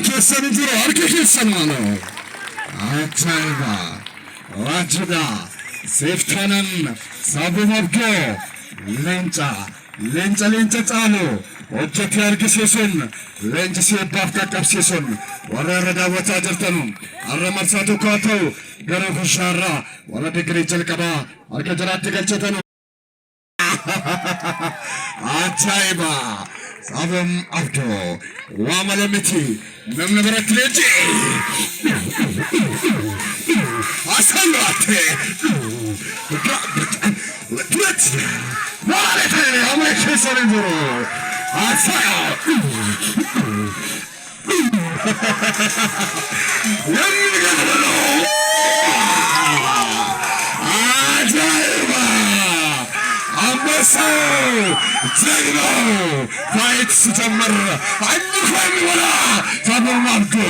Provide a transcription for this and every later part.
kesene dur arka kesene onu. Acayba. Vajda. Seftanan. Sabumabgo. Lenca talu. Hojjete argisiisuun leenjisee baaftaa qabsiisuun warra irra daawwataa jirtan har'a marsaa tokko haa ta'u gara gushaarraa warra digirii jalqabaa harka jalaatti galchatan. Ajaa'iba! Sabum Abdoo waa mala miti namni biratti leenjii asirratti maaliif amma keessan hin jiru? Ajaiba! Ambassador! Jagno! Fight sitamar! Annu kwami wala! Sabum Abdoo!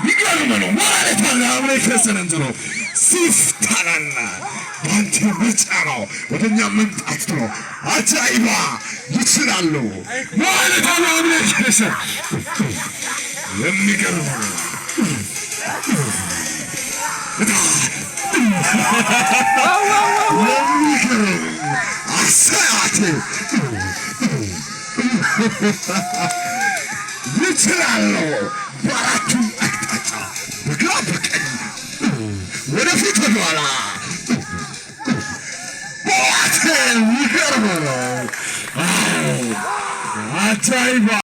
ይገርመው ማለት አለ ከሰነንዝሮ ሲፍታናና ባንተ ምርጫ ነው ወደኛ መምጣት ነው። አጃኢባ ይችላሉ ማለት አለ ከሰ የሚገርመው አሳያት ይችላሉ በአራቱም አቅጣጫ በግራ በቀኝ ወደፊት ወደኋላ ይገርማል። አጃኢባ